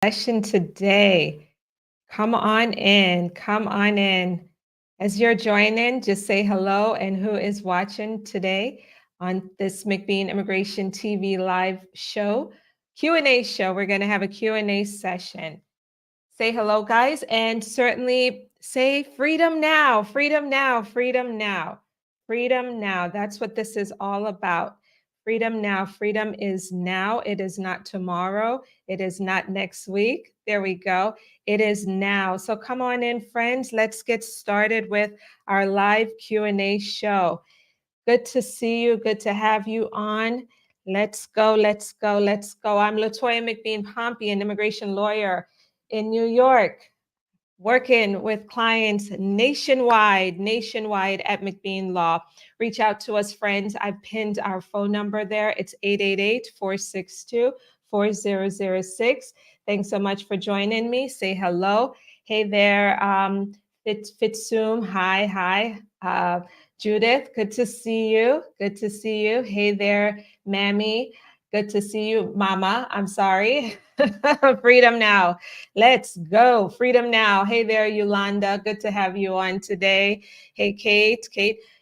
session today. Come on in. Come on in. As you're joining, just say hello and who is watching today on this McBean Immigration TV live show, Q&A show. We're going to have a Q&A session. Say hello, guys, and certainly say freedom now, freedom now, freedom now, freedom now. That's what this is all about. Freedom now. Freedom is now. It is not tomorrow. It is not next week. There we go. It is now. So come on in, friends. Let's get started with our live Q&A show. Good to see you. Good to have you on. Let's go. Let's go. Let's go. I'm LaToya McBean Pompey, an immigration lawyer in New York, working with clients nationwide at McBean Law. Reach out to us, friends. I've pinned our phone number there. It's 888-462-4006. Thanks so much for joining me. Say hello. Hey there, Fitsum. Hi. Judith, good to see you. Good to see you. Hey there, Mammy. Good to see you, Mama. I'm sorry. Freedom now. Let's go. Freedom now. Hey there, Yolanda. Good to have you on today. Hey, Kate.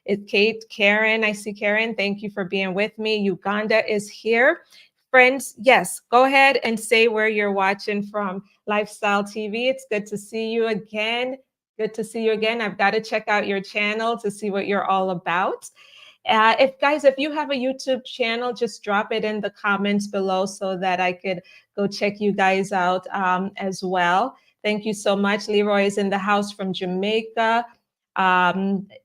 It's Kate. Karen. I see Karen. Thank you for being with me. Uganda is here. Friends, yes, go ahead and say where you're watching from. Lifestyle TV. It's good to see you again. Good to see you again. I've got to check out your channel to see what you're all about. If you have a YouTube channel, just drop it in the comments below so that I could go check you guys out as well. Thank you so much. Leroy is in the house from Jamaica.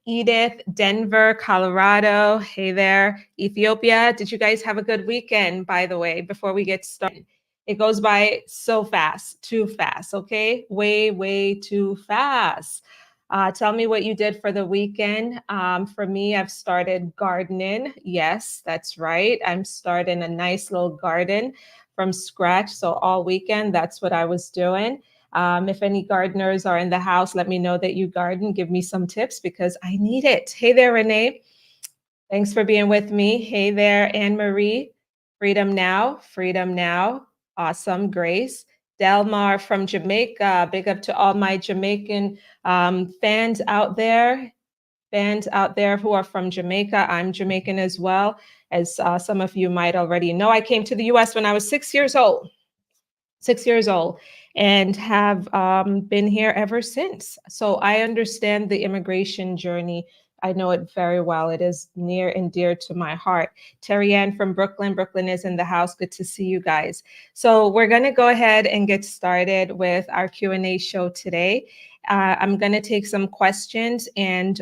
Edith, Denver, Colorado. Hey there. Ethiopia. Did you guys have a good weekend, by the way, before we get started? It goes by so fast, too fast, okay? Way too fast. Tell me what you did for the weekend. For me, I've started gardening. Yes, that's right. I'm starting a nice little garden from scratch. So all weekend, that's what I was doing. If any gardeners are in the house, let me know that you garden. Give me some tips because I need it. Hey there, Renee. Thanks for being with me. Hey there, Anne-Marie. Freedom now, freedom now. Awesome, Grace. Delmar from Jamaica. Big up to all my Jamaican fans out there who are from Jamaica. I'm Jamaican as well, as some of you might already know. I came to the US when I was 6 years old. 6 years old, and have been here ever since. So I understand the immigration journey. I know it very well. It is near and dear to my heart. Terry Ann from Brooklyn. Brooklyn is in the house. Good to see you guys. So we're going to go ahead and get started with our Q&A show today. I'm going to take some questions, and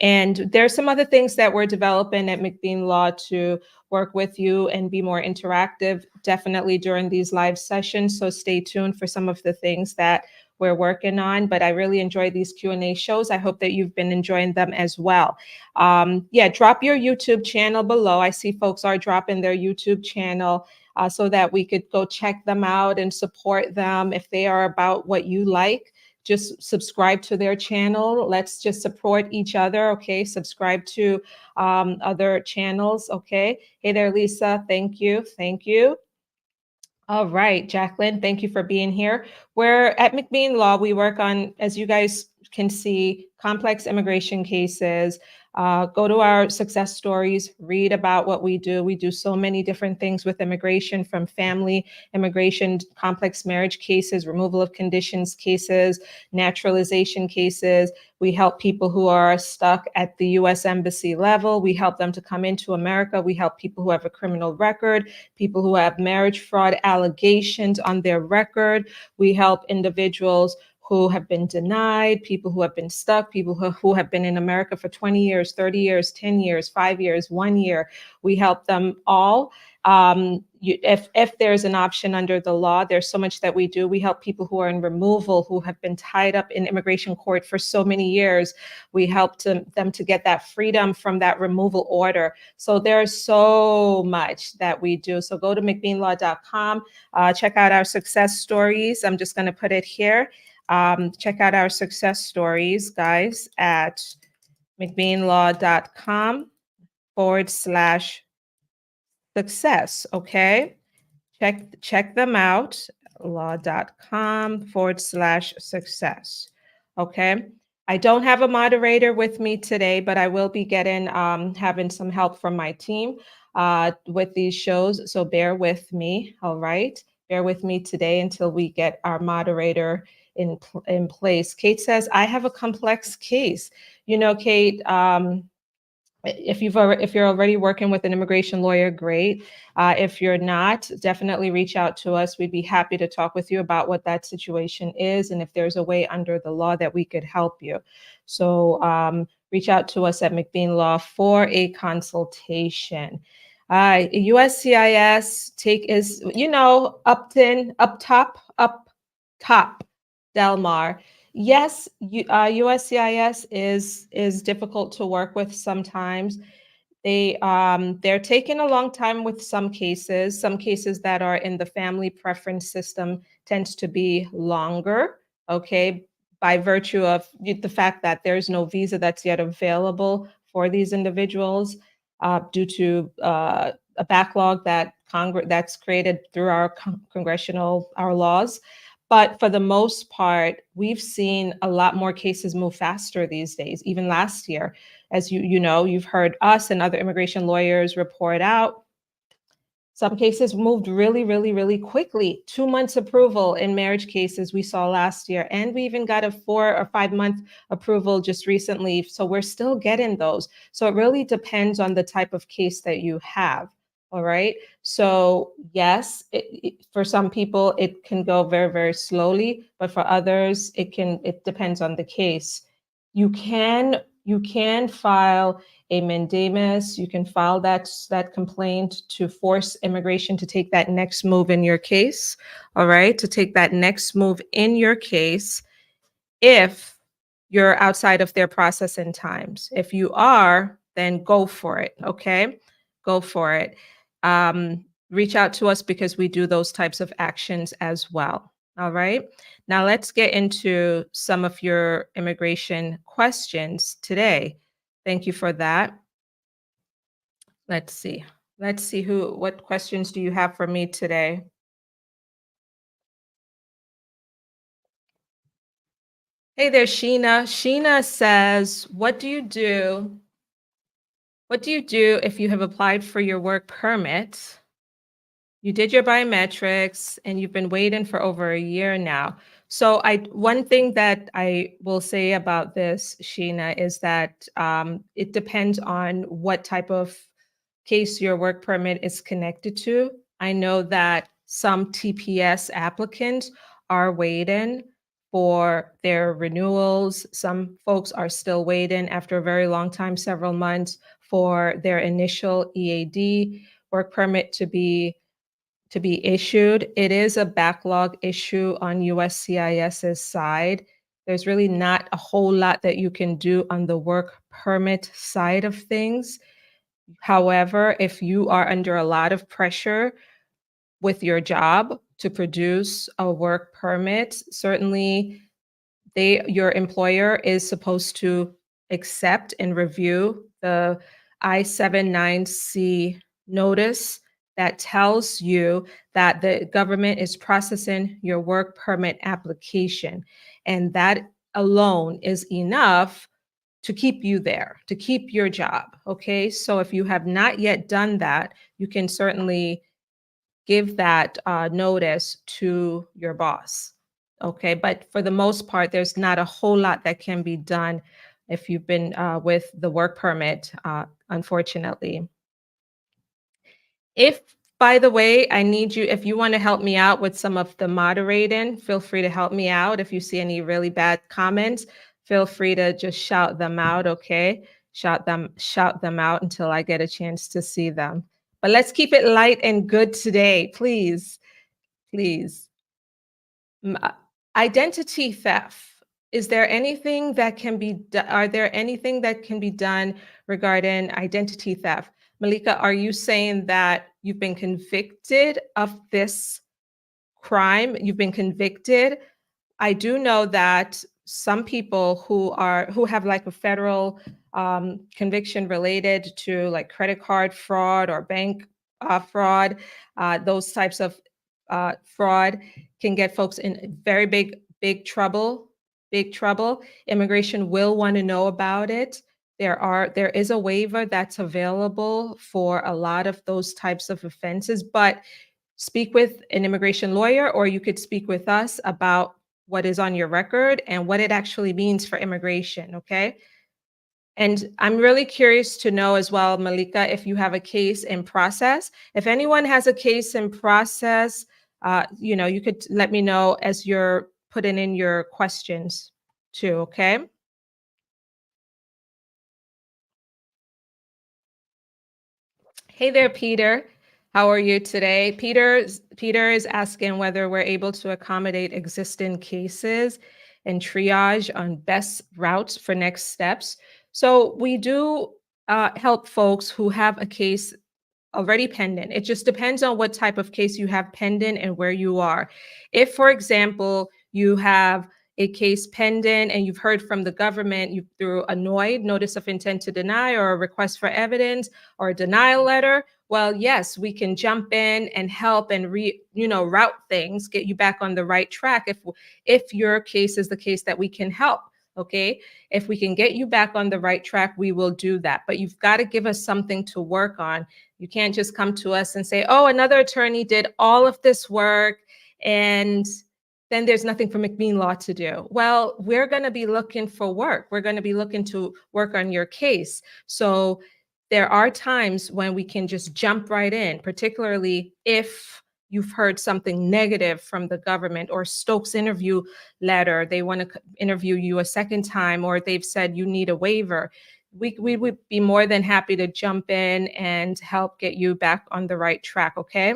there's some other things that we're developing at McBean Law to work with you and be more interactive, definitely during these live sessions. So stay tuned for some of the things that we're working on. But I really enjoy these Q&A shows. I hope that you've been enjoying them as well. Drop your YouTube channel below. I see folks are dropping their YouTube channel so that we could go check them out and support them if they are about what you like. Just subscribe to their channel. Let's just support each other, okay? Subscribe to other channels, okay? Hey there, Lisa. Thank you. All right, Jacqueline, thank you for being here. We're at McBean Law. We work on, as you guys can see, complex immigration cases. Go to our success stories, read about what we do. We do so many different things with immigration, from family immigration, complex marriage cases, removal of conditions cases, naturalization cases. We help people who are stuck at the U.S. Embassy level. We help them to come into America. We help people who have a criminal record, people who have marriage fraud allegations on their record. We help individuals who have been denied, people who have been stuck, people who have been in America for 20 years, 30 years, 10 years, 5 years, 1 year. We help them all. If there's an option under the law, there's so much that we do. We help people who are in removal, who have been tied up in immigration court for so many years. We help them to get that freedom from that removal order. So there's so much that we do. So go to McBeanLaw.com, check out our success stories. I'm just going to put it here. Check out our success stories, guys, at McBeanLaw.com/success. Okay, check them out. mcbeanlaw.com/success. Okay. I don't have a moderator with me today, but I will be getting having some help from my team with these shows. So bear with me. All right. Bear with me today until we get our moderator in place. Kate says, I have a complex case. You know, Kate, if you're already working with an immigration lawyer, great. If you're not, definitely reach out to us. We'd be happy to talk with you about what that situation is and if there's a way under the law that we could help you. So reach out to us at McBean Law for a consultation. USCIS take is, Upton, up top, Delmar. Yes, USCIS is difficult to work with sometimes. They're taking a long time with some cases. Some cases that are in the family preference system tends to be longer, okay, by virtue of the fact that there's no visa that's yet available for these individuals due to a backlog that Congress that's created through our congressional our laws. But for the most part, we've seen a lot more cases move faster these days. Even last year, as you've heard us and other immigration lawyers report out, some cases moved really, really, really quickly. 2 months approval in marriage cases we saw last year, and we even got a 4 or 5 month approval just recently. So we're still getting those. So it really depends on the type of case that you have. All right. So yes, for some people it can go very, very slowly, but for others it depends on the case. You can file a mandamus. You can file that complaint to force immigration to take that next move in your case. All right, to take that next move in your case if you're outside of their processing times. If you are, then go for it. Okay, go for it. Reach out to us because we do those types of actions as well. All right. Now let's get into some of your immigration questions today. Thank you for that. Let's see. Let's see what questions do you have for me today? Hey there, Sheena. Sheena says, what do you do? What do you do if you have applied for your work permit? You did your biometrics and you've been waiting for over a year now. So one thing that I will say about this, Sheena, is that it depends on what type of case your work permit is connected to. I know that some TPS applicants are waiting for their renewals. Some folks are still waiting after a very long time, several months, for their initial EAD work permit to be issued. It is a backlog issue on USCIS's side. There's really not a whole lot that you can do on the work permit side of things. However, if you are under a lot of pressure with your job to produce a work permit, certainly your employer is supposed to accept and review the I-79C notice that tells you that the government is processing your work permit application. And that alone is enough to keep you there, to keep your job. Okay. So if you have not yet done that, you can certainly give that notice to your boss. Okay. But for the most part, there's not a whole lot that can be done if you've been with the work permit, unfortunately. If, by the way, if you want to help me out with some of the moderating, feel free to help me out. If you see any really bad comments, feel free to just shout them out, okay? Shout them out until I get a chance to see them. But let's keep it light and good today, please. Please. Identity theft. Is there anything that can be are there anything that can be done regarding identity theft? Malika, are you saying that you've been convicted of this crime? You've been convicted? I do know that some people who have like a federal conviction related to like credit card fraud or bank fraud, those types of fraud can get folks in very big trouble. Big trouble. Immigration will want to know about it. There is a waiver that's available for a lot of those types of offenses, but speak with an immigration lawyer, or you could speak with us about what is on your record and what it actually means for immigration, okay? And I'm really curious to know as well, Malika, if you have a case in process. If anyone has a case in process, you could let me know as you're putting in your questions too, okay? Hey there, Peter. How are you today? Peter is asking whether we're able to accommodate existing cases and triage on best routes for next steps. So we do help folks who have a case already pending. It just depends on what type of case you have pending and where you are. If, for example, you have a case pending and you've heard from the government, you through a NOID, notice of intent to deny, or a request for evidence, or a denial letter, well, yes, we can jump in and help and route things, get you back on the right track if your case is the case that we can help. Okay. If we can get you back on the right track, we will do that. But you've got to give us something to work on. You can't just come to us and say, oh, another attorney did all of this work and then there's nothing for McBean Law to do. Well, we're going to be looking for work. We're going to be looking to work on your case. So there are times when we can just jump right in, particularly if you've heard something negative from the government, or Stokes interview letter, they want to interview you a second time, or they've said you need a waiver. We would be more than happy to jump in and help get you back on the right track, okay?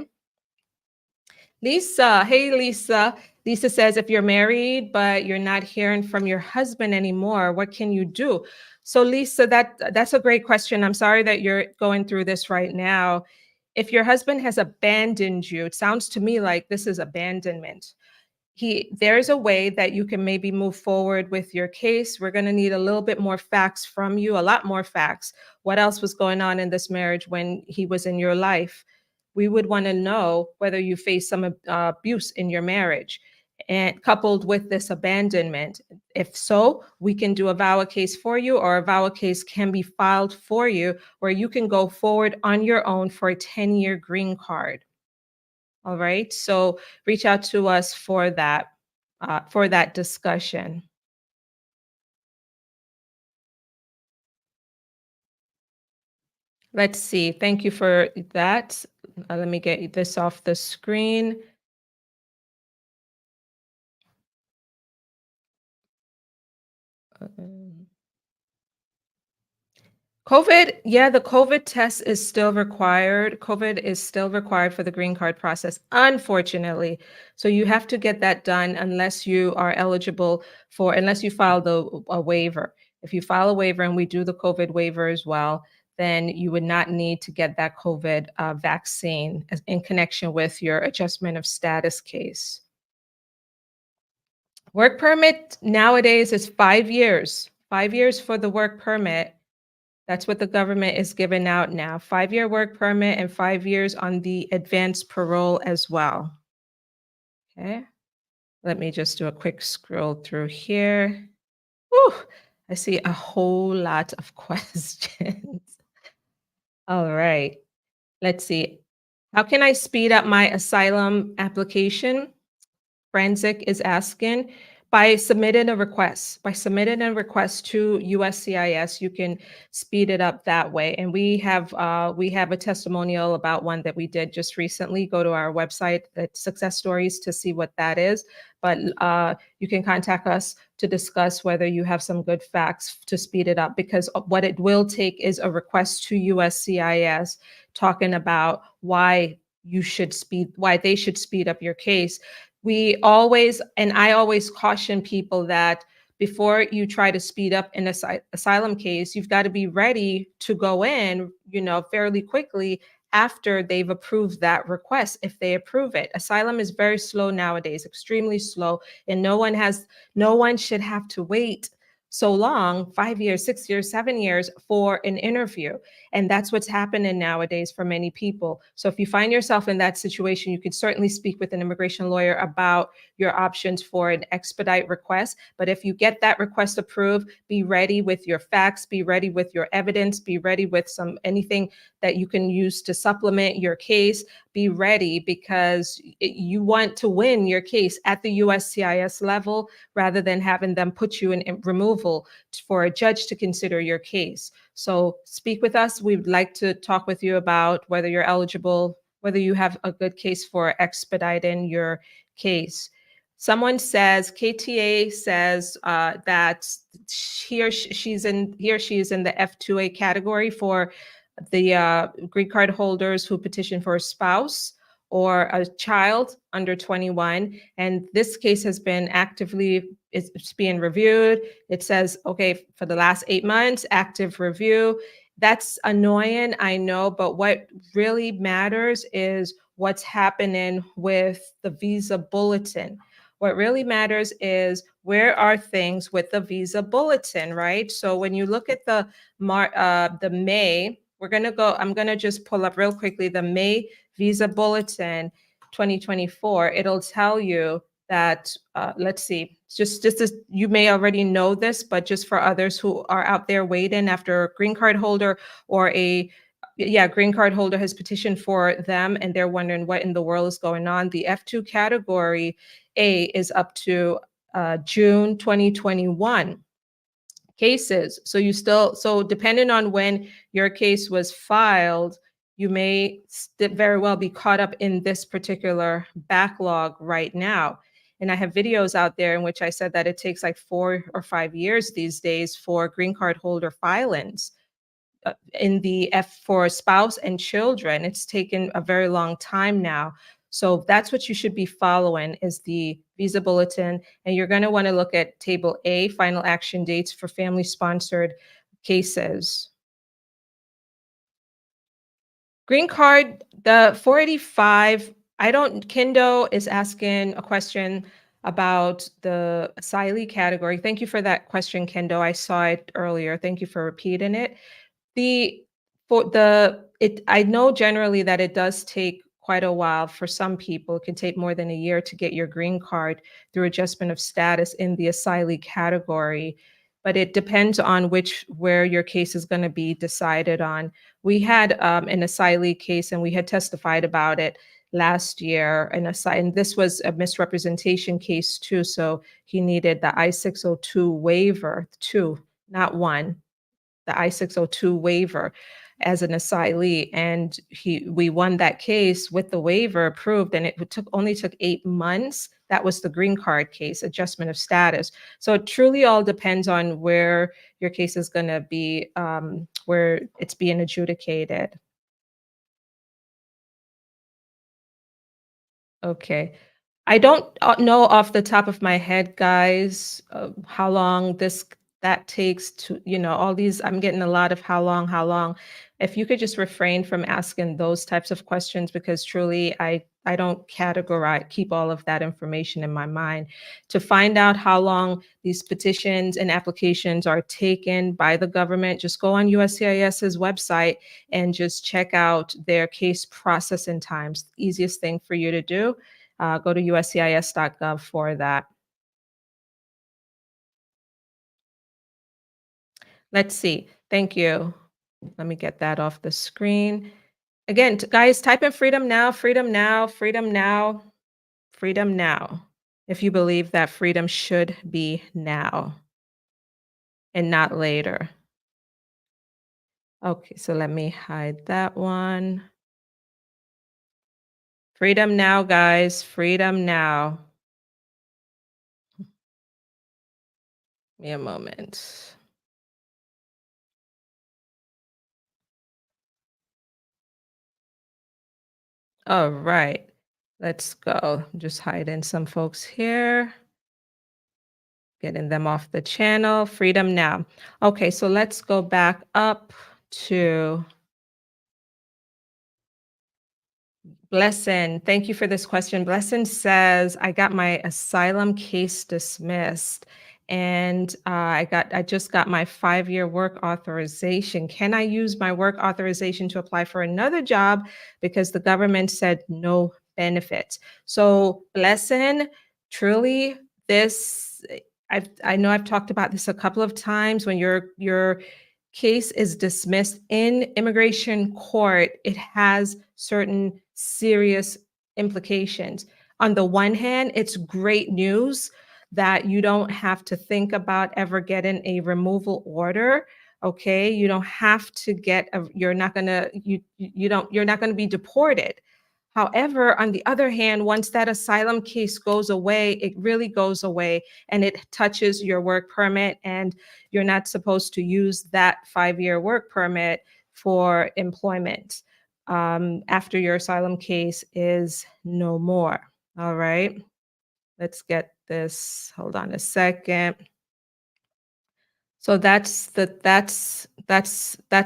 Lisa, hey Lisa. Lisa says, if you're married but you're not hearing from your husband anymore, what can you do? So Lisa, that's a great question. I'm sorry that you're going through this right now. If your husband has abandoned you, it sounds to me like this is abandonment. There's a way that you can maybe move forward with your case. We're going to need a little bit more facts from you, a lot more facts. What else was going on in this marriage when he was in your life? We would want to know whether you face some abuse in your marriage, and coupled with this abandonment. If so, we can do a VAWA case for you, or a VAWA case can be filed for you where you can go forward on your own for a 10-year green card. All right. So reach out to us for that discussion. Let's see. Thank you for that. Let me get this off the screen. Um, COVID, yeah, the COVID test is still required. COVID is still required for the green card process, unfortunately. So you have to get that done unless you are eligible unless you file a waiver. If you file a waiver and we do the COVID waiver as well, then you would not need to get that COVID vaccine in connection with your adjustment of status case. Work permit nowadays is 5 years, 5 years for the work permit. That's what the government is giving out now. 5-year work permit and 5 years on the advanced parole as well. Okay. Let me just do a quick scroll through here. Whew, I see a whole lot of questions. All right. Let's see. How can I speed up my asylum application? Forensic is asking. By submitting a request. By submitting a request to USCIS, you can speed it up that way. And we have a testimonial about one that we did just recently. Go to our website at Success Stories to see what that is. But you can contact us to discuss whether you have some good facts to speed it up, because what it will take is a request to USCIS talking about why they should speed up your case. I always caution people that before you try to speed up an asylum case, you've got to be ready to go in, fairly quickly after they've approved that request, if they approve it. Asylum is very slow nowadays, extremely slow, and no one should have to wait so long, 5 years, 6 years, 7 years for an interview. And that's what's happening nowadays for many people. So if you find yourself in that situation, you could certainly speak with an immigration lawyer about your options for an expedite request. But if you get that request approved, be ready with your facts, be ready with your evidence, be ready with some anything that you can use to supplement your case. Be ready because you want to win your case at the USCIS level rather than having them put you in removal for a judge to consider your case. So speak with us. We'd like to talk with you about whether you're eligible, whether you have a good case for expediting your case. Someone says KTA says that he or she is in the F2A category for the green card holders who petition for a spouse or a child under 21. And this case has been actively, it's being reviewed. It says, okay, for the last 8 months, active review. That's annoying, I know, but what really matters is what's happening with the visa bulletin. What really matters is where are things with the visa bulletin, right? So when you look at the May, I'm gonna just pull up real quickly the May visa bulletin 2024. It'll tell you that, let's see, just as you may already know this, but just for others who are out there waiting after a green card holder or green card holder has petitioned for them and they're wondering what in the world is going on. The F2 category A is up to June 2021 cases. So depending on when your case was filed, you may very well be caught up in this particular backlog right now. And I have videos out there in which I said that it takes like 4 or 5 years these days for green card holder filings in the F for spouse and children. It's taken a very long time now. So that's what you should be following is the visa bulletin. And you're going to want to look at table A, final action dates for family sponsored cases. Green card, the 485, Kendo is asking a question about the asylee category. Thank you for that question, Kendo. I saw it earlier. Thank you for repeating it. I know generally that it does take quite a while for some people. It can take more than a year to get your green card through adjustment of status in the asylee category, but it depends on where your case is going to be decided on. We had an asylee case and we had testified about it last year, and this was a misrepresentation case too. So he needed the I-602 waiver, two, not one, the I-602 waiver as an asylee, and we won that case with the waiver approved, and it only took 8 months. That was the green card case, adjustment of status. So it truly all depends on where your case is going to be, where it's being adjudicated. Okay. I don't know off the top of my head, guys, how long that takes to, all these. I'm getting a lot of how long, how long. If you could just refrain from asking those types of questions, because truly, I don't keep all of that information in my mind. To find out how long these petitions and applications are taken by the government, just go on USCIS's website and just check out their case processing times. Easiest thing for you to do. Go to uscis.gov for that. Let's see. Thank you. Let me get that off the screen. Again, guys, type in freedom now, freedom now, freedom now, freedom now. If you believe that freedom should be now and not later. Okay, so let me hide that one. Freedom now, guys, freedom now. Give me a moment. All right, let's go. Just hiding some folks here. Getting them off the channel. Freedom now. Okay, so let's go back up to Blessing. Thank you for this question. Blessing says, I got my asylum case dismissed and I just got my 5-year work authorization. Can I use my work authorization to apply for another job because the government said no benefits? So, blessing, truly, this I know I've talked about this a couple of times. When your case is dismissed in immigration court, it has certain serious implications. On the one hand, it's great news that you don't have to think about ever getting a removal order. Okay, you don't have to get a, you're not going to you don't you're not going to be deported. However, on the other hand, once that asylum case goes away, it really goes away, and it touches your work permit, and you're not supposed to use that 5-year work permit for employment after your asylum case is no more. All right. Let's get this. Hold on a second. So that's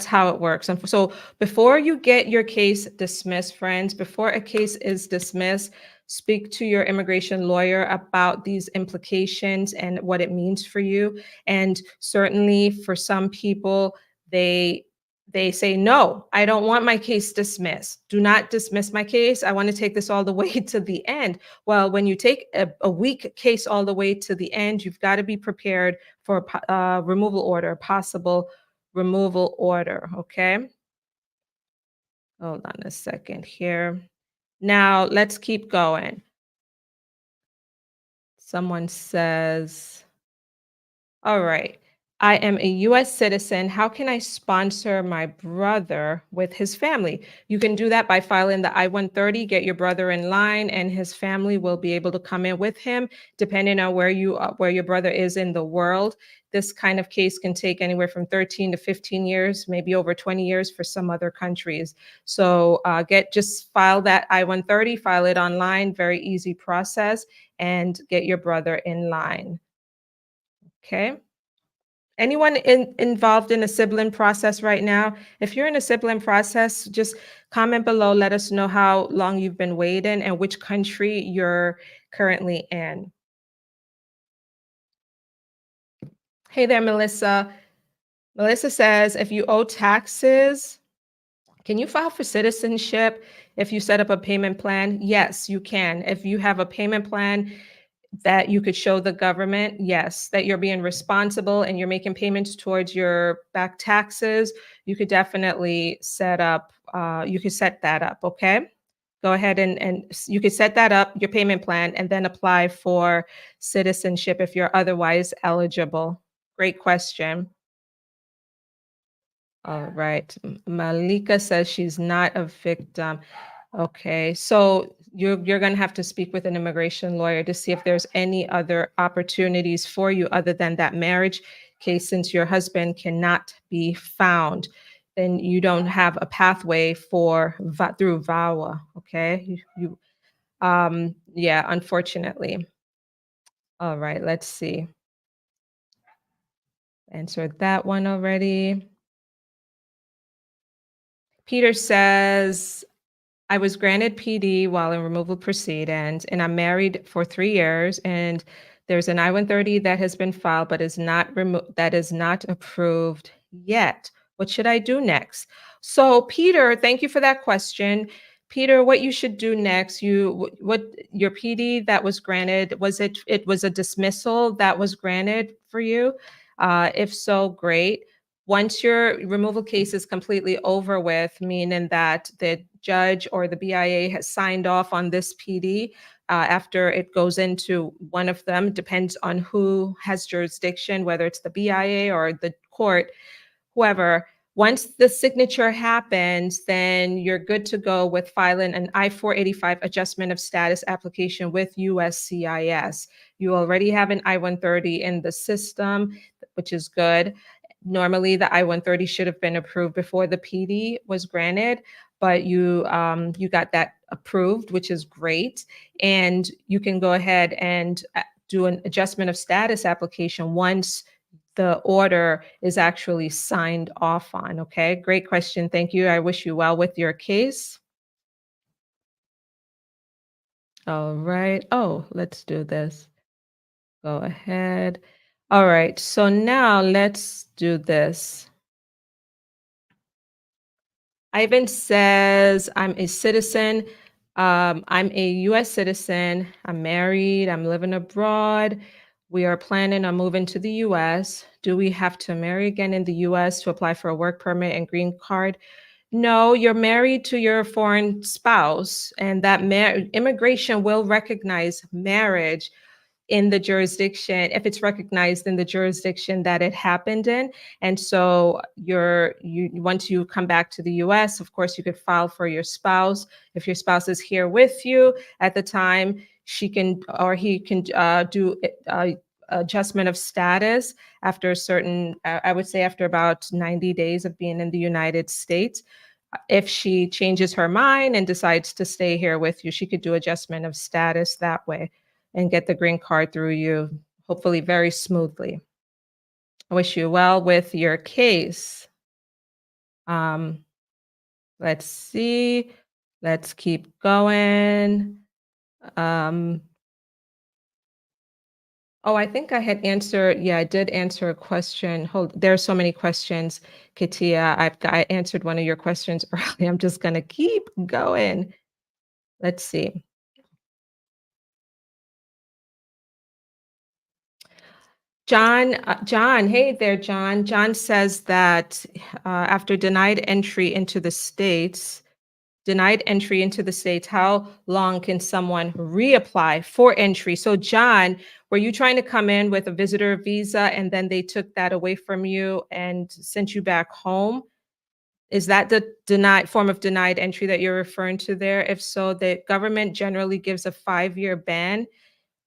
how it works. And so before you get your case dismissed, friends, before a case is dismissed, speak to your immigration lawyer about these implications and what it means for you. And certainly for some people, they they say, no, I don't want my case dismissed. Do not dismiss my case. I want to take this all the way to the end. Well, when you take a weak case all the way to the end, you've got to be prepared for a removal order, possible removal order. Okay. Hold on a second here. Now let's keep going. Someone says, all right. I am a US citizen. How can I sponsor my brother with his family? You can do that by filing the I-130, get your brother in line, and his family will be able to come in with him, depending on where you are, where your brother is in the world. This kind of case can take anywhere from 13 to 15 years, maybe over 20 years for some other countries. So just file that I-130, file it online, very easy process, and get your brother in line. Okay. Anyone involved in a sibling process right now? If you're in a sibling process, just comment below. Let us know how long you've been waiting and which country you're currently in. Hey there, Melissa. Melissa says, if you owe taxes, can you file for citizenship if you set up a payment plan? Yes, you can. If you have a payment plan that you could show the government, yes, that you're being responsible and you're making payments towards your back taxes, you could definitely you could set that up, okay? Go ahead and you could set that up, your payment plan, and then apply for citizenship if you're otherwise eligible. Great question. All right. Malika says she's not a victim. Okay, so you're going to have to speak with an immigration lawyer to see if there's any other opportunities for you other than that marriage case. Since your husband cannot be found, then you don't have a pathway for through VAWA. Okay, yeah, unfortunately. All right, let's see. Answered that one already. Peter says, I was granted PD while in removal proceedings, and I'm married for 3 years, and there's an I-130 that has been filed but that is not approved yet. What should I do next? So, Peter, thank you for that question. Peter, what you should do next, what your PD that was granted, it was a dismissal that was granted for you? If so, great. Once your removal case is completely over with, meaning that the judge or the BIA has signed off on this PD, after it goes into one of them, depends on who has jurisdiction, whether it's the BIA or the court, whoever. Once the signature happens, then you're good to go with filing an I-485 adjustment of status application with USCIS. You already have an I-130 in the system, which is good. Normally, the I-130 should have been approved before the PD was granted, but you got that approved, which is great. And you can go ahead and do an adjustment of status application once the order is actually signed off on. Okay, great question. Thank you. I wish you well with your case. All right. Oh, let's do this. Go ahead. All right, so now let's do this. Ivan says, I'm a citizen. I'm a US citizen. I'm married. I'm living abroad. We are planning on moving to the US. Do we have to marry again in the US to apply for a work permit and green card? No, you're married to your foreign spouse, and that immigration will recognize marriage in the jurisdiction if it's recognized in the jurisdiction that it happened in. And so you once you come back to the US, of course you could file for your spouse. If your spouse is here with you at the time, she can or he can do adjustment of status after a certain I would say after about 90 days of being in the United States. If she changes her mind and decides to stay here with you, she could do adjustment of status that way and get the green card through you, hopefully very smoothly. I wish you well with your case. Um, let's see. Let's keep going. Um, oh, I think I had answered. Yeah, I did answer a question. Hold, there are so many questions, Katia. I answered one of your questions earlier. I'm just gonna keep going. Let's see. John, hey there, John. John says that after denied entry into the States, how long can someone reapply for entry? So, John, were you trying to come in with a visitor visa and then they took that away from you and sent you back home? Is that the denied form of denied entry that you're referring to there? If so, the government generally gives a 5-year ban.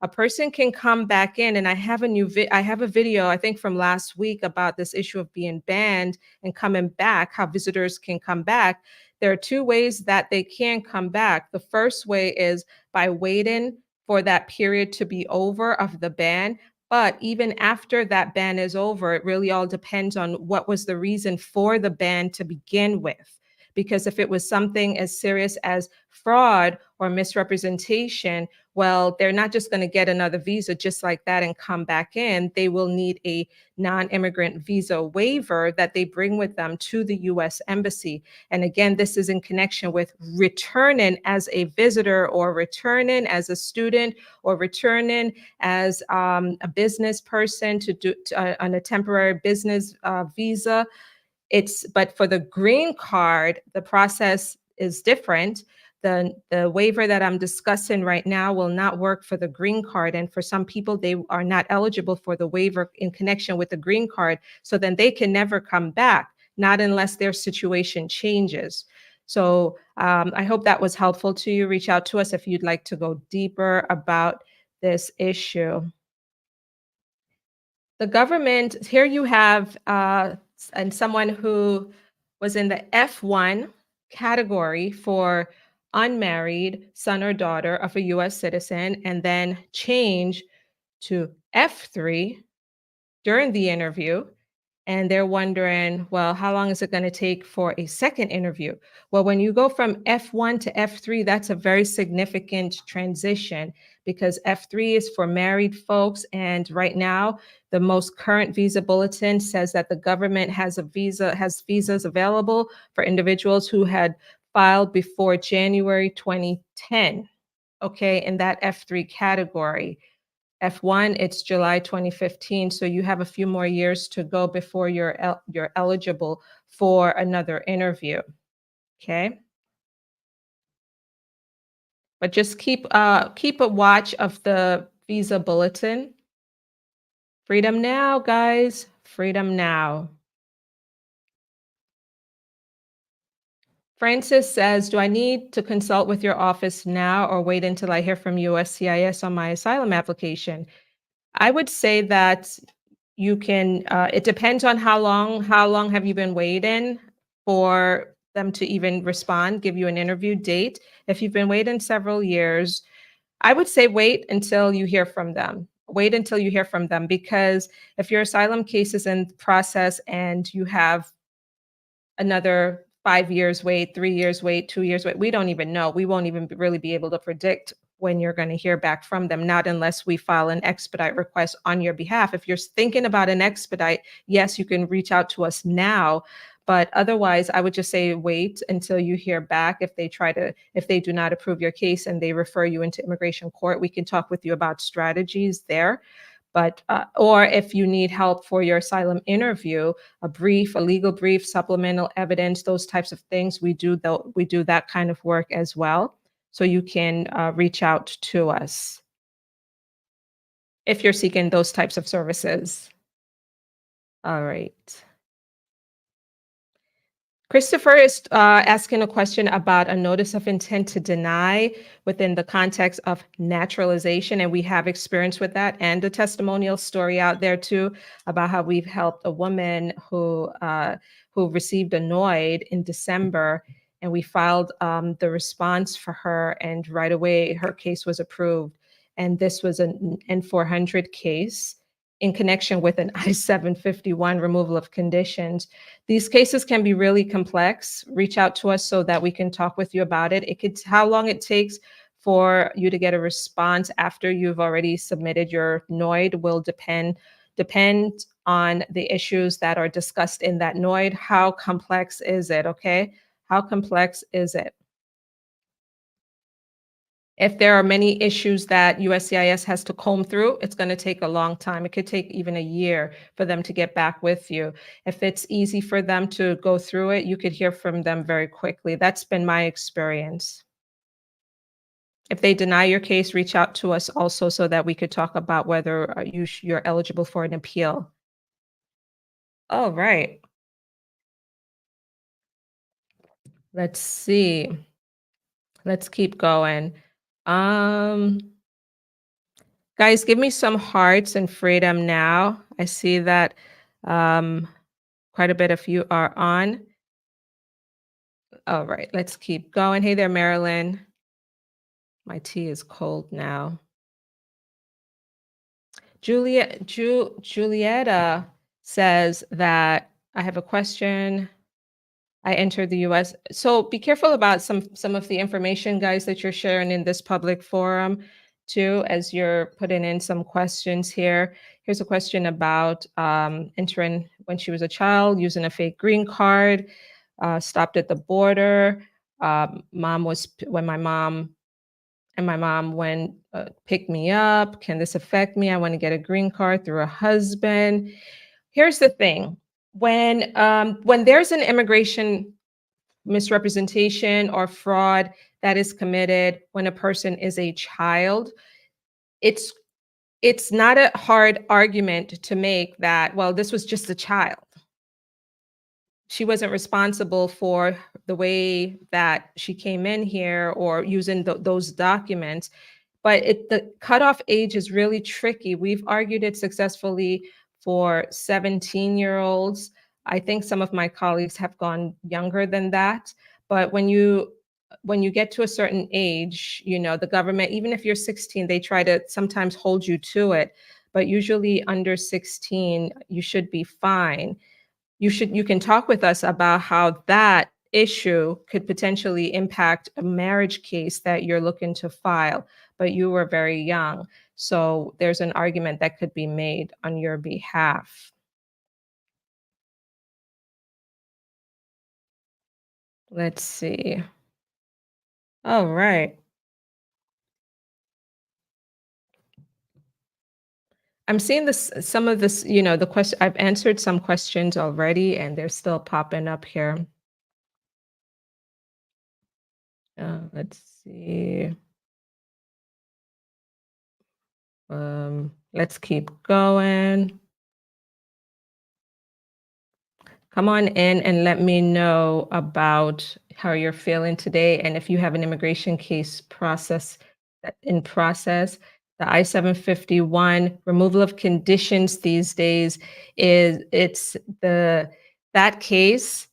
A person can come back in, and I have a video I think from last week about this issue of being banned and coming back, how visitors can come back. There are two ways that they can come back. The first way is by waiting for that period to be over of the ban. But even after that ban is over, it really all depends on what was the reason for the ban to begin with. Because if it was something as serious as fraud or misrepresentation, well, they're not just going to get another visa just like that and come back in. They will need a non immigrant visa waiver that they bring with them to the US Embassy. And again, this is in connection with returning as a visitor or returning as a student or returning as a business person on a temporary business visa. But for the green card, the process is different. The waiver that I'm discussing right now will not work for the green card. And for some people, they are not eligible for the waiver in connection with the green card. So then they can never come back, not unless their situation changes. So I hope that was helpful to you. Reach out to us if you'd like to go deeper about this issue. The government, here you have and someone who was in the F1 category for unmarried son or daughter of a US citizen and then change to F3 during the interview, and they're wondering, well, how long is it going to take for a second interview? Well, when you go from F1 to F3, that's a very significant transition because F3 is for married folks. And right now, the most current visa bulletin says that the government has visas available for individuals who had filed before January 2010. Okay, in that F3 category. F1, it's July 2015, so you have a few more years to go before you're eligible for another interview. Okay, but just keep a watch of the visa bulletin. Freedom now, guys. Freedom now. Francis says, do I need to consult with your office now or wait until I hear from USCIS on my asylum application? I would say that you can, it depends on how long have you been waiting for them to even respond, give you an interview date. If you've been waiting several years, I would say wait until you hear from them. Wait until you hear from them, because if your asylum case is in process and you have another 5 years wait, 3 years wait, 2 years wait, we don't even know. We won't even really be able to predict when you're going to hear back from them, not unless we file an expedite request on your behalf. If you're thinking about an expedite, yes, you can reach out to us now. But otherwise, I would just say wait until you hear back. If they do not approve your case and they refer you into immigration court, we can talk with you about strategies there. But or if you need help for your asylum interview, a legal brief, supplemental evidence, those types of things, we do that kind of work as well. So you can reach out to us if you're seeking those types of services. All right. Christopher is asking a question about a notice of intent to deny within the context of naturalization, and we have experience with that, and a testimonial story out there too about how we've helped a woman who received a NOID in December, and we filed the response for her, and right away her case was approved, and this was an N-400 case in connection with an I-751 removal of conditions. These cases can be really complex. Reach out to us so that we can talk with you about it. How long it takes for you to get a response after you've already submitted your NOID will depend on the issues that are discussed in that NOID. How complex is it, okay? How complex is it? If there are many issues that USCIS has to comb through, it's going to take a long time. It could take even a year for them to get back with you. If it's easy for them to go through it, you could hear from them very quickly. That's been my experience. If they deny your case, reach out to us also so that we could talk about whether you're eligible for an appeal. All right. Let's see. Let's keep going. Um, Guys, give me some hearts and freedom now. I see that um, quite a bit of you are on. All right, let's keep going. Hey there, Marilyn. My tea is cold now. Julietta says that I have a question. I entered the US. So be careful about some of the information, guys, that you're sharing in this public forum too, as you're putting in some questions here. Here's a question about entering when she was a child, using a fake green card, stopped at the border. When my mom went picked me up. Can this affect me? I want to get a green card through a husband. Here's the thing. When there's an immigration misrepresentation or fraud that is committed when a person is a child, it's not a hard argument to make that, well, this was just a child. She wasn't responsible for the way that she came in here or using those documents. But the cutoff age is really tricky. We've argued it successfully for 17-year-olds. I think some of my colleagues have gone younger than that. But when you get to a certain age, the government, even if you're 16, they try to sometimes hold you to it. But usually under 16, you should be fine. You can talk with us about how that issue could potentially impact a marriage case that you're looking to file, but you were very young. So there's an argument that could be made on your behalf. Let's see. All right. I'm seeing some of this, the question, I've answered some questions already and they're still popping up here. Let's see. Let's keep going. Come on in and let me know about how you're feeling today. And if you have an immigration case in process, the I-751 removal of conditions these days that case,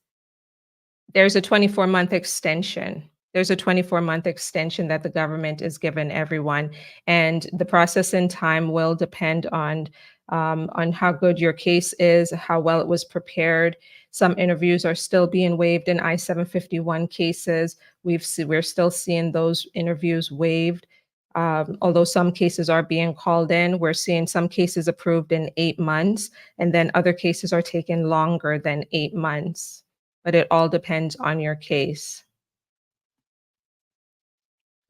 there's a 24-month extension. There's a 24-month extension that the government is giving everyone. And the process and time will depend on how good your case is, how well it was prepared. Some interviews are still being waived in I-751 cases. We're still seeing those interviews waived. Although some cases are being called in, we're seeing some cases approved in 8 months, and then other cases are taking longer than 8 months. But it all depends on your case.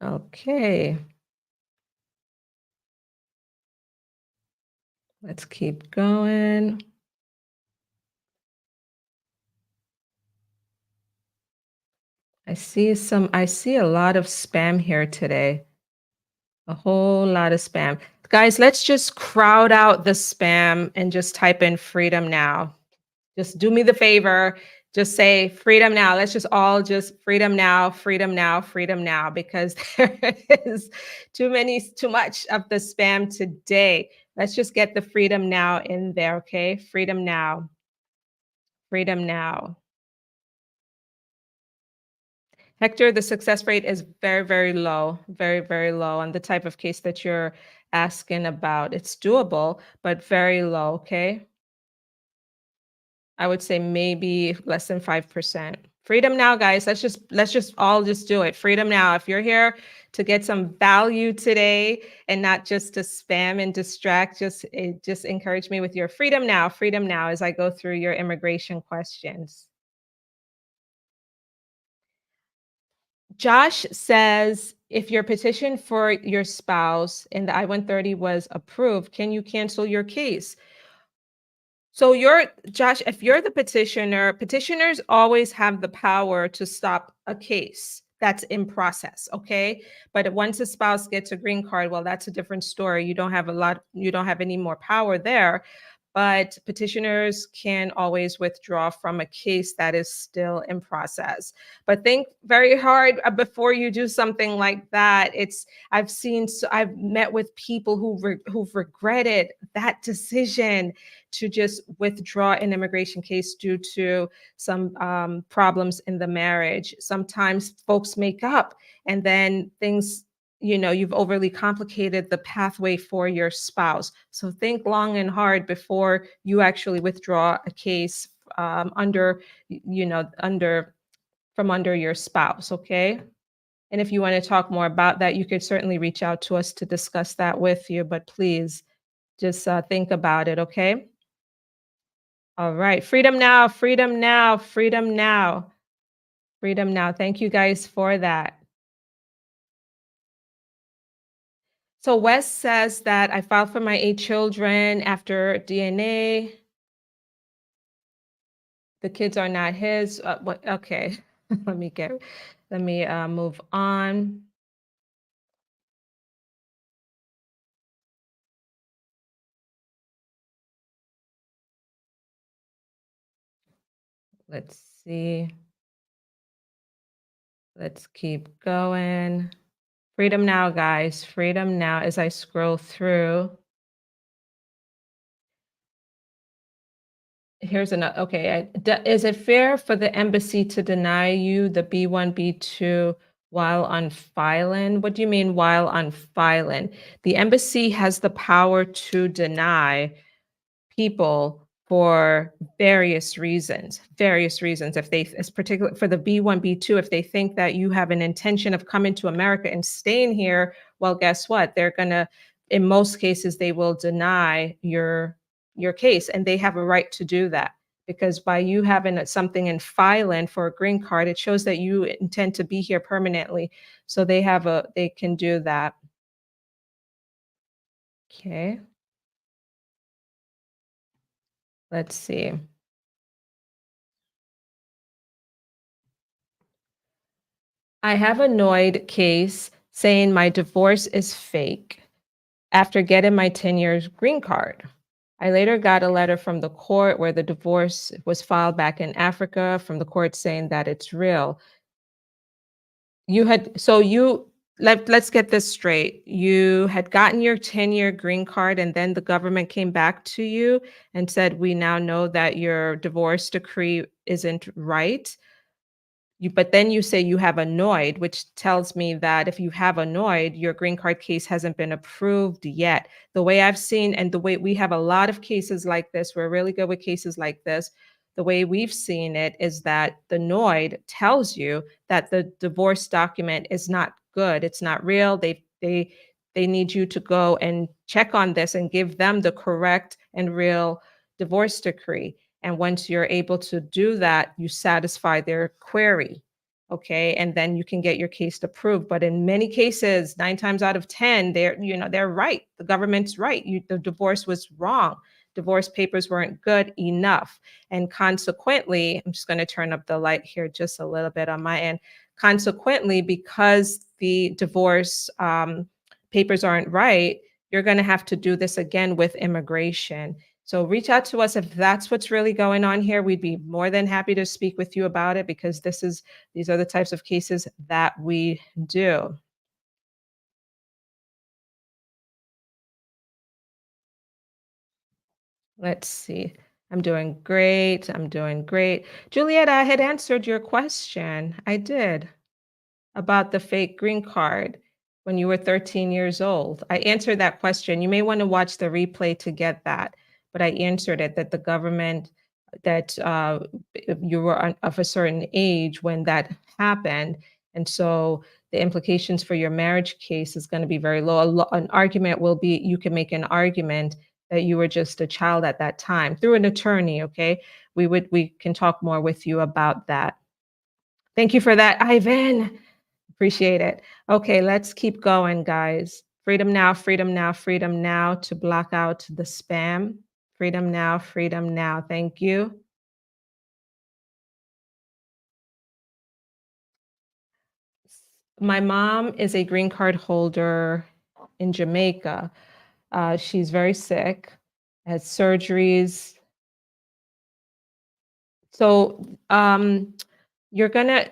Okay, let's keep going. I see a lot of spam here today. A whole lot of spam. Guys, let's just crowd out the spam and just type in freedom now. Just do me the favor. Just say freedom now. Let's just all just freedom now, freedom now, freedom now, because there is too much of the spam today. Let's just get the freedom now in there, okay? Freedom now. Freedom now. Hector, the success rate is very, very low, very, very low on the type of case that you're asking about. It's doable, but very low, okay? I would say maybe less than 5%. Freedom now, guys. Let's just all just do it. Freedom now. If you're here to get some value today and not just to spam and distract, just encourage me with your freedom now as I go through your immigration questions. Josh says, if your petition for your spouse in the I-130 was approved, can you cancel your case? So Josh, if you're the petitioner, petitioners always have the power to stop a case that's in process, okay? But once a spouse gets a green card, well, that's a different story. You don't have any more power there. But petitioners can always withdraw from a case that is still in process. But think very hard before you do something like that. I've met with people who've regretted that decision to just withdraw an immigration case due to some problems in the marriage. Sometimes folks make up and then things, you've overly complicated the pathway for your spouse. So think long and hard before you actually withdraw a case under from under your spouse, okay? And if you want to talk more about that, you could certainly reach out to us to discuss that with you, but please just think about it, okay? All right. Freedom now, freedom now, freedom now, freedom now. Thank you guys for that. So Wes says that I filed for my 8 children after DNA. The kids are not his. What? Okay. Let me move on. Let's see. Let's keep going. Freedom now, guys. Freedom now as I scroll through. Here's another. Okay. Is it fair for the embassy to deny you the B1, B2 while on filing? What do you mean while on filing? The embassy has the power to deny people for various reasons. If they, as particular for the B1, B2, if they think that you have an intention of coming to America and staying here, well, guess what? They're gonna, in most cases, they will deny your case, and they have a right to do that because by you having something in filing for a green card, it shows that you intend to be here permanently. So they can do that. Okay. Let's see. I have a annoyed case saying my divorce is fake after getting my 10 years green card. I later got a letter from the court where the divorce was filed back in Africa from the court saying that it's real. Let's get this straight. You had gotten your 10-year green card and then the government came back to you and said, we now know that your divorce decree isn't right. But then you say you have annoyed, which tells me that if you have annoyed, your green card case hasn't been approved yet. The way I've seen, and the way we have a lot of cases like this, we're really good with cases like this. The way we've seen it is that the annoyed tells you that the divorce document is not good. It's not real. they need you to go and check on this and give them the correct and real divorce decree. And once you're able to do that, you satisfy their query. Okay. And then you can get your case approved. But in many cases, 9 times out of 10, they're right. The government's right. The divorce was wrong. Divorce papers weren't good enough. And consequently, I'm just going to turn up the light here just a little bit on my end. Consequently, because the divorce papers aren't right, you're going to have to do this again with immigration. So reach out to us if that's what's really going on here. We'd be more than happy to speak with you about it because these are the types of cases that we do. Let's see. I'm doing great. I'm doing great. Juliet, I had answered your question. I did. About the fake green card when you were 13 years old. I answered that question. You may want to watch the replay to get that, but I answered it that the government that if you were of a certain age when that happened, and so the implications for your marriage case is going to be very low. An argument will be you can make an argument that you were just a child at that time through an attorney. Okay, we can talk more with you about that. Thank you for that, Ivan. Appreciate it. Okay, let's keep going, guys. Freedom now, freedom now, freedom now to block out the spam. Freedom now, freedom now. Thank you. My mom is a green card holder in Jamaica. She's very sick, has surgeries. So you're gonna,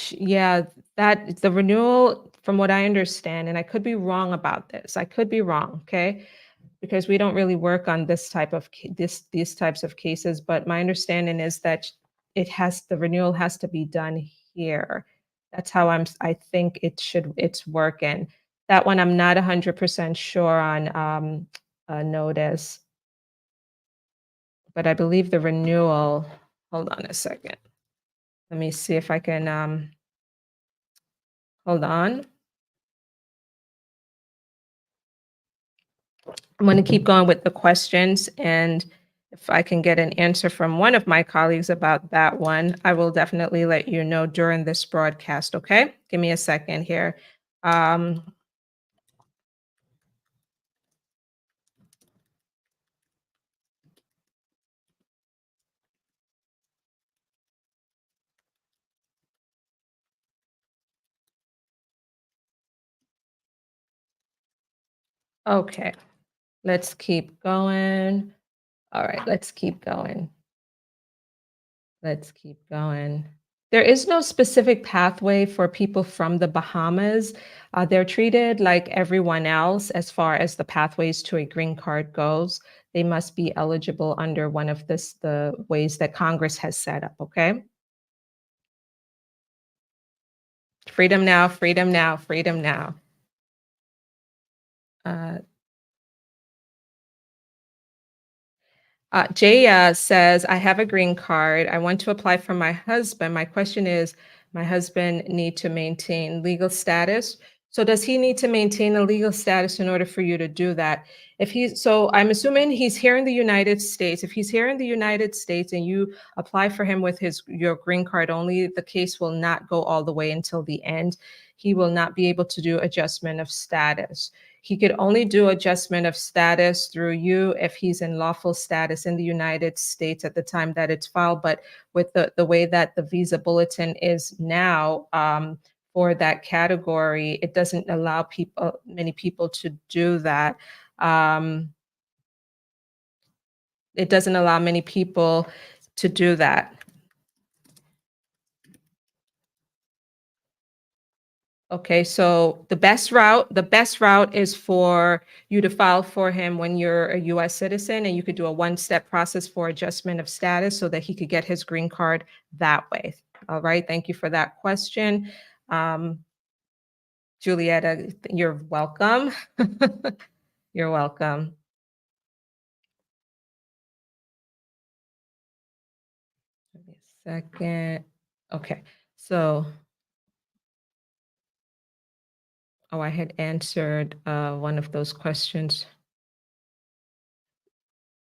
yeah, that the renewal, from what I understand, and I could be wrong about this. I could be wrong, okay? Because we don't really work on this type of these types of cases, but my understanding is that the renewal has to be done here. That's how I think it's working. That one I'm not 100% sure on notice, but I believe the renewal, hold on a second. Let me see if I can hold on. I'm going to keep going with the questions, and if I can get an answer from one of my colleagues about that one, I will definitely let you know during this broadcast, okay? Give me a second here. Um, okay, let's keep going. All right, let's keep going. Let's keep going. There is no specific pathway for people from the Bahamas. They're treated like everyone else as far as the pathways to a green card goes. They must be eligible under one of the ways that Congress has set up, okay? Freedom now, freedom now, freedom now. Uh, Jaya says, I have a green card. I want to apply for my husband. My question is, my husband need to maintain legal status. So does he need to maintain a legal status in order for you to do that? So I'm assuming he's here in the United States. If he's here in the United States and you apply for him with your green card only, the case will not go all the way until the end. He will not be able to do adjustment of status. He could only do adjustment of status through you if he's in lawful status in the United States at the time that it's filed. But with the way that the visa bulletin is now for that category, it doesn't allow many people to do that. Um, it doesn't allow many people to do that. Okay, so the best route is for you to file for him when you're a US citizen, and you could do a one-step process for adjustment of status so that he could get his green card that way. All right, thank you for that question. Julietta, you're welcome. You're welcome. Give me a second. Okay, so Oh, I had answered one of those questions.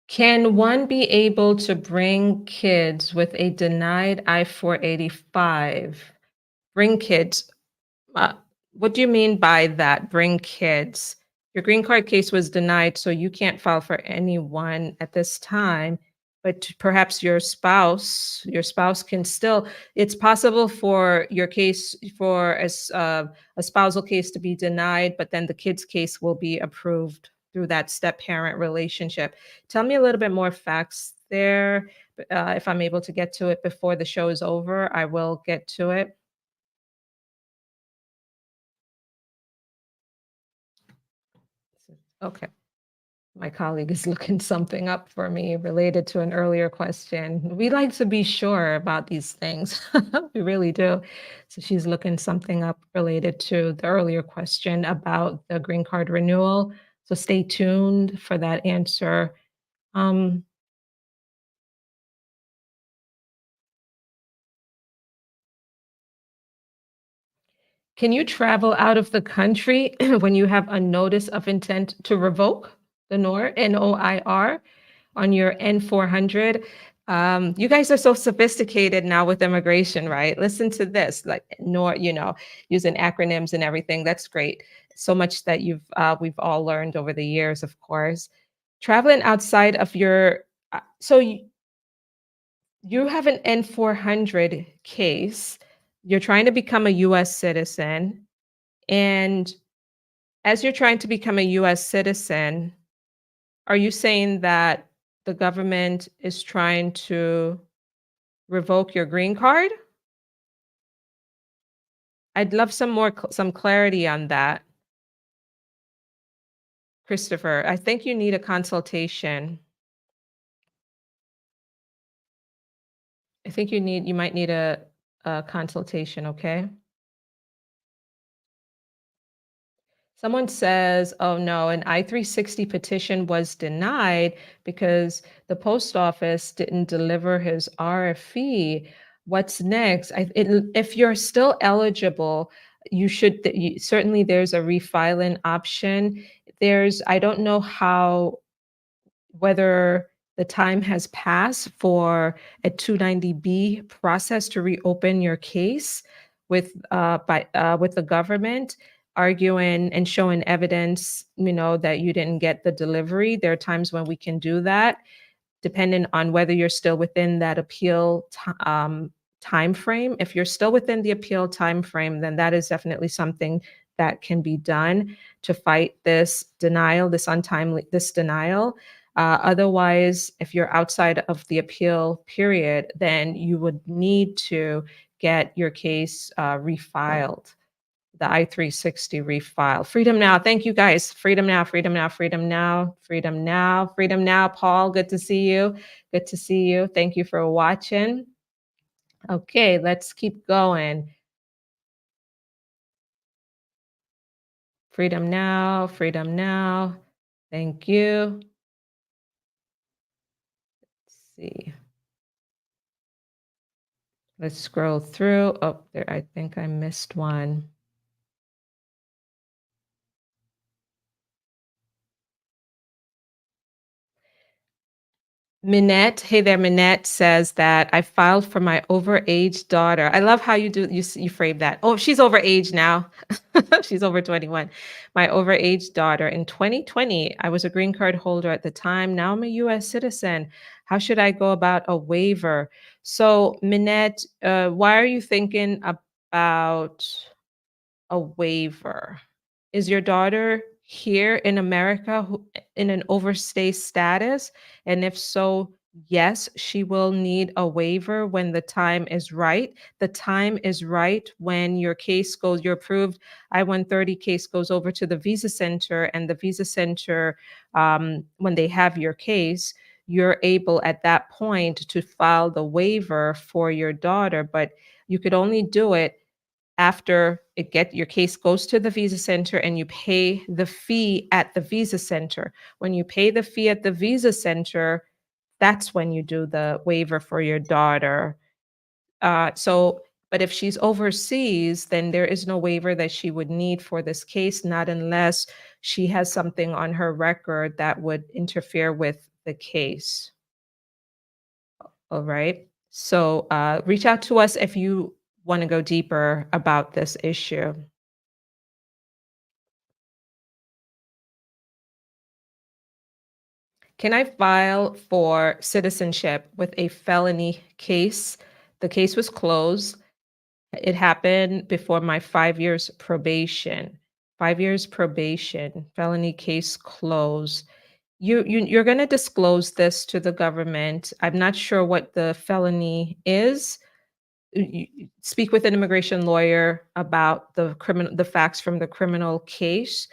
Can one be able to bring kids with a denied I-485? Bring kids. Uh, what do you mean by that? Bring kids. Your green card case was denied, so you can't file for anyone at this time. But perhaps your spouse can still. It's possible for your case for a spousal case to be denied, but then the kid's case will be approved through that step-parent relationship. Tell me a little bit more facts there. If I'm able to get to it before the show is over, I will get to it. Okay. My colleague is looking something up for me related to an earlier question. We like to be sure about these things. We really do. So she's looking something up related to the earlier question about the green card renewal. So stay tuned for that answer. Um, can you travel out of the country when you have a notice of intent to revoke the NOIR? On your N400. You guys are so sophisticated now with immigration, right? Listen to this, like using acronyms and everything. That's great. So much that we've all learned over the years, of course. Traveling outside of your, you have an N400 case. You're trying to become a U.S. citizen, and as you're trying to become a U.S. citizen, are you saying that the government is trying to revoke your green card? I'd love some clarity on that, Christopher. I think you need a consultation. I think you might need a consultation, okay? Someone says, "Oh no, an I-360 petition was denied because the post office didn't deliver his RFE. What's next?" If you're still eligible, certainly there's a refiling option. I don't know whether the time has passed for a 290B process to reopen your case with the government, arguing and showing evidence, that you didn't get the delivery. There are times when we can do that, depending on whether you're still within that time frame. If you're still within the appeal time frame, then that is definitely something that can be done to fight this denial. Otherwise, if you're outside of the appeal period, then you would need to get your case refiled, the I-360 refile. Freedom now. Thank you guys. Freedom now, freedom now, freedom now, freedom now, freedom now. Paul, good to see you. Good to see you. Thank you for watching. Okay, let's keep going. Freedom now, freedom now. Thank you. Let's see. Let's scroll through. Oh, there, I think I missed one. Minette, hey there, Minette says that I filed for my overage daughter. I love how you frame that. Oh, she's overage now. She's over 21. My overage daughter in 2020. I was a green card holder at the time. Now I'm a US citizen. How should I go about a waiver? So, Minette, why are you thinking about a waiver? Is your daughter here in America in an overstay status? And if so, yes, she will need a waiver when the time is right. The time is right when your approved I-130 case goes over to the Visa Center, and the Visa Center, when they have your case, you're able at that point to file the waiver for your daughter, but you could only do it after your case goes to the Visa Center and you pay the fee at the Visa Center. When you pay the fee at the Visa Center, that's when you do the waiver for your daughter. So But if she's overseas, then there is no waiver that she would need for this case, not unless she has something on her record that would interfere with the case. All right. So reach out to us if you want to go deeper about this issue. Can I file for citizenship with a felony case? The case was closed. It happened before my 5 years probation. 5 years probation, felony case closed. You're going to disclose this to the government. I'm not sure what the felony is. Speak with an immigration lawyer about the facts from the criminal case,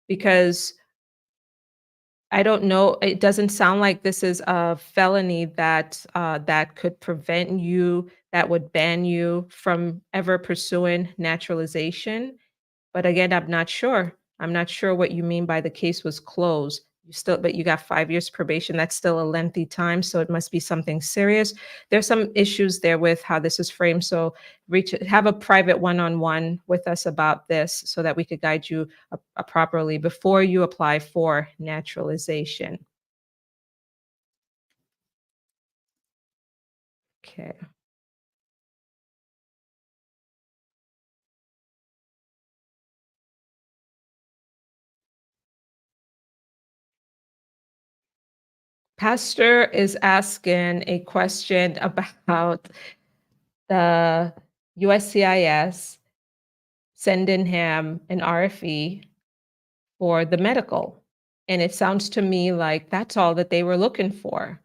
because I don't know. It doesn't sound like this is a felony that could prevent you, that would ban you from ever pursuing naturalization. But again, I'm not sure. I'm not sure what you mean by the case was closed. But you got 5 years probation. That's still a lengthy time, so it must be something serious. There's some issues there with how this is framed. So have a private one-on-one with us about this so that we could guide you properly before you apply for naturalization. Okay. Pastor is asking a question about the USCIS sending him an RFE for the medical. And it sounds to me like that's all that they were looking for.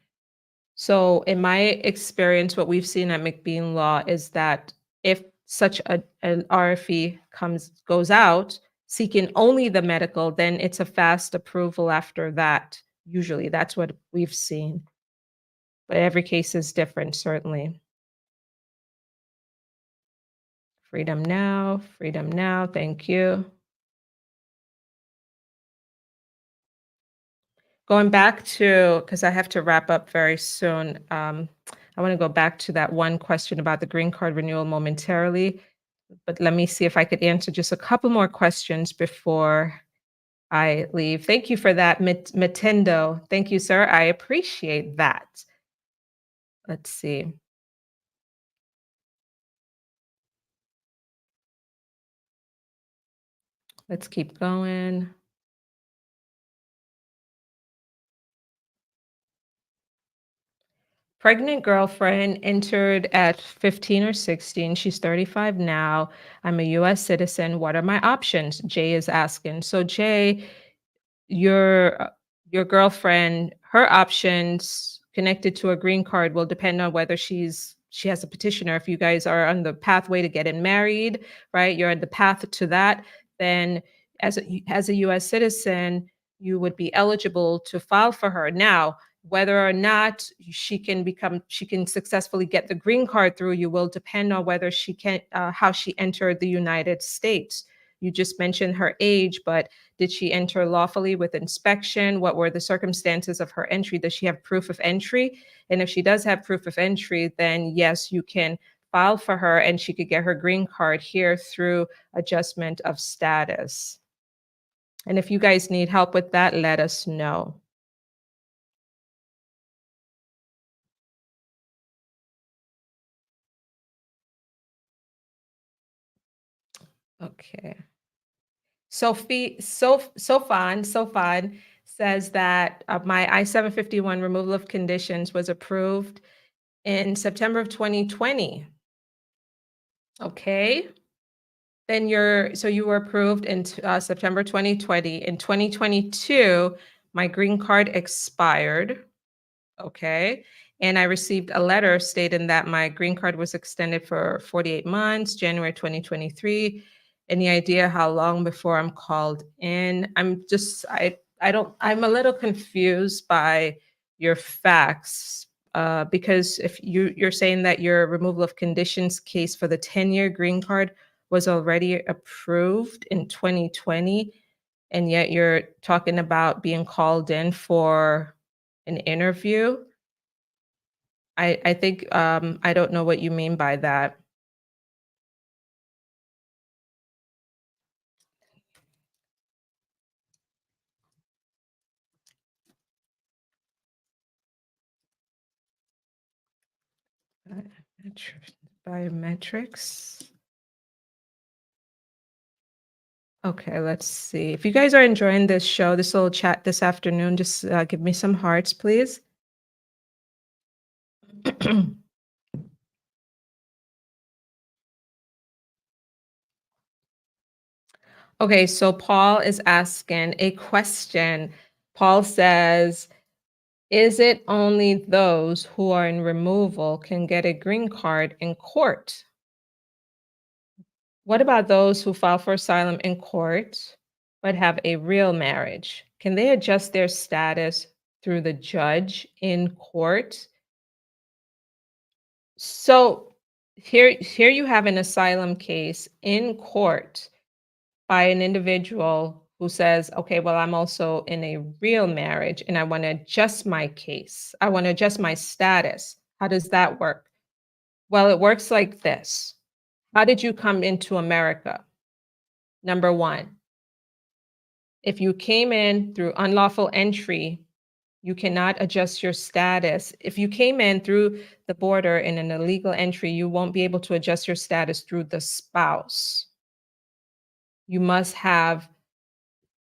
So, in my experience, what we've seen at McBean Law is that if such an RFE goes out seeking only the medical, then it's a fast approval after that. Usually, that's what we've seen. But every case is different, certainly. Freedom now, freedom now. Thank you. Going back to, because I have to wrap up very soon, I want to go back to that one question about the green card renewal momentarily, but let me see if I could answer just a couple more questions before I leave. Thank you for that, Matendo. Thank you, sir. I appreciate that. Let's see. Let's keep going. Pregnant girlfriend entered at 15 or 16. She's 35 now. I'm a US citizen. What are my options? Jay is asking. So, Jay, your your girlfriend, her options connected to a green card will depend on whether she has a petitioner. If you guys are on the pathway to getting married, right? You're on the path to that, then as a US citizen, you would be eligible to file for her. Now, whether or not she can successfully get the green card through you will depend on whether she can how she entered the United States. You just mentioned her age, but did she enter lawfully with inspection? What were the circumstances of her entry? Does she have proof of entry? And if she does have proof of entry, then yes, you can file for her and she could get her green card here through adjustment of status. And if you guys need help with that, let us know. Okay. Sofan says that my I-751 removal of conditions was approved in September of 2020. Okay. Then you were approved in September 2020. In 2022, my green card expired. Okay. And I received a letter stating that my green card was extended for 48 months, January 2023. Any idea how long before I'm called in? I'm a little confused by your facts, because if you're saying that your removal of conditions case for the 10-year green card was already approved in 2020, and yet you're talking about being called in for an interview. I think I don't know what you mean by that. Biometrics. Okay, let's see. If you guys are enjoying this show, this little chat this afternoon, just give me some hearts, please. Okay, so Paul is asking a question. Paul says, is it only those who are in removal can get a green card in court? What about those who file for asylum in court but have a real marriage? Can they adjust their status through the judge in court? So here you have an asylum case in court by an individual who says, okay, well, I'm also in a real marriage and I want to adjust my case. I want to adjust my status. How does that work? Well, it works like this. How did you come into America? Number one, if you came in through unlawful entry, you cannot adjust your status. If you came in through the border in an illegal entry, you won't be able to adjust your status through the spouse. You must have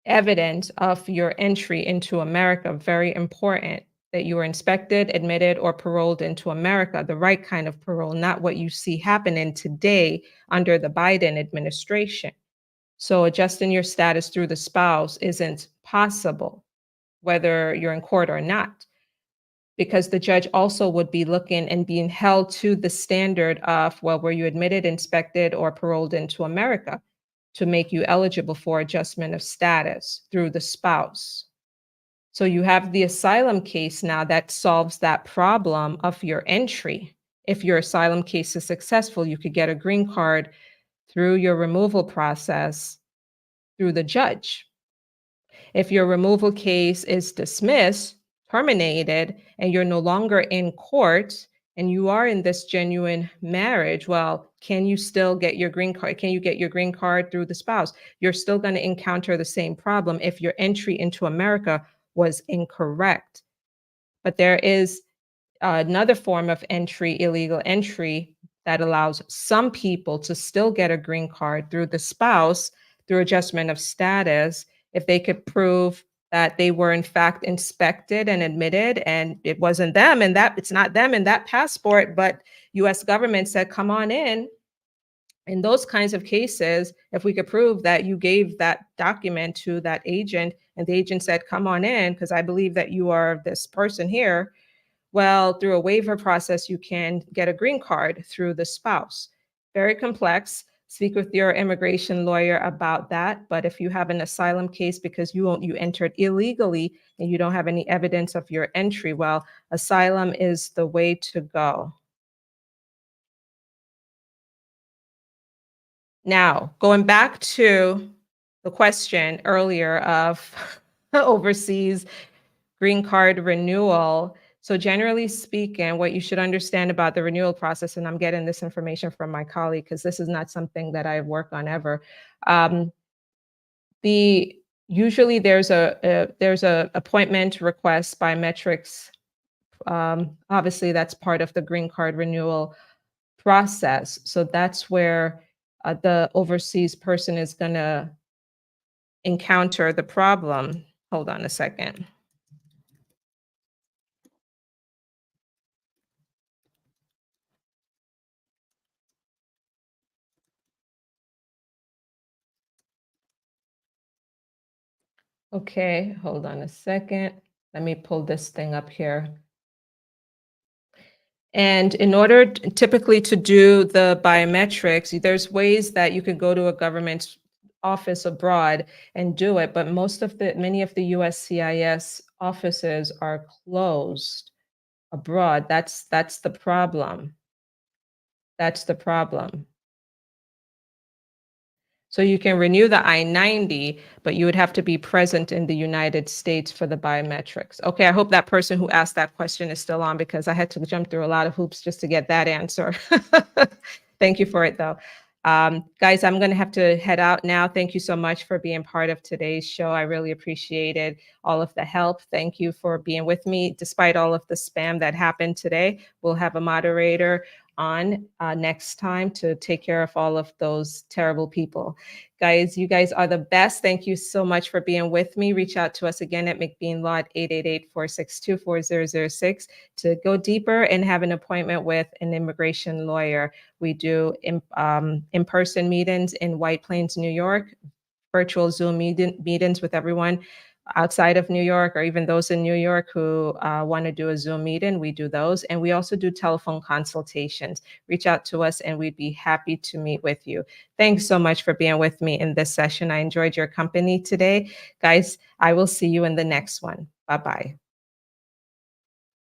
evidence of your entry into America. Very important that you were inspected, admitted, or paroled into America, the right kind of parole, not what you see happening today under the Biden administration. So adjusting your status through the spouse isn't possible, whether you're in court or not, because the judge also would be looking and being held to the standard of, well, were you admitted, inspected, or paroled into America to make you eligible for adjustment of status through the spouse. So you have the asylum case now that solves that problem of your entry. If your asylum case is successful, you could get a green card through your removal process through the judge. If your removal case is dismissed, terminated, and you're no longer in court, and you are in this genuine marriage, well, can you still get your green card? Can you get your green card through the spouse? You're still going to encounter the same problem if your entry into America was incorrect. But there is another form of entry, illegal entry, that allows some people to still get a green card through the spouse through adjustment of status if they could prove that they were in fact inspected and admitted and it wasn't them and that it's not them in that passport, but US government said, come on in. In those kinds of cases, if we could prove that you gave that document to that agent and the agent said, come on in, because I believe that you are this person here, well, through a waiver process, you can get a green card through the spouse. Very complex. Speak with your immigration lawyer about that. But if you have an asylum case because you entered illegally and you don't have any evidence of your entry, well, asylum is the way to go. Now, going back to the question earlier of overseas green card renewal. So generally speaking, what you should understand about the renewal process, and I'm getting this information from my colleague because this is not something that I work on ever. Usually there's a appointment request biometrics. Obviously, that's part of the green card renewal process. So that's where the overseas person is going to encounter the problem. Hold on a second. Okay, hold on a second. Let me pull this thing up here. And in order typically to do the biometrics, there's ways that you could go to a government office abroad and do it, but many of the USCIS offices are closed abroad. That's the problem. That's the problem. So you can renew the I-90, but you would have to be present in the United States for the biometrics. Okay, I hope that person who asked that question is still on because I had to jump through a lot of hoops just to get that answer. Thank you for it though. Guys, I'm going to have to head out now. Thank you so much for being part of today's show. I really appreciated all of the help. Thank you for being with me. Despite all of the spam that happened today, we'll have a moderator on next time to take care of all of those terrible people. Guys, you guys are the best. Thank you so much for being with me. Reach out to us again at McBean Law at 888-462-4006 to go deeper and have an appointment with an immigration lawyer. We do in-person meetings in White Plains, New York, virtual Zoom meetings with everyone outside of New York, or even those in New York who want to do a Zoom meeting. We do those. And we also do telephone consultations. Reach out to us and we'd be happy to meet with you. Thanks so much for being with me in this session. I enjoyed your company today. Guys, I will see you in the next one. Bye-bye.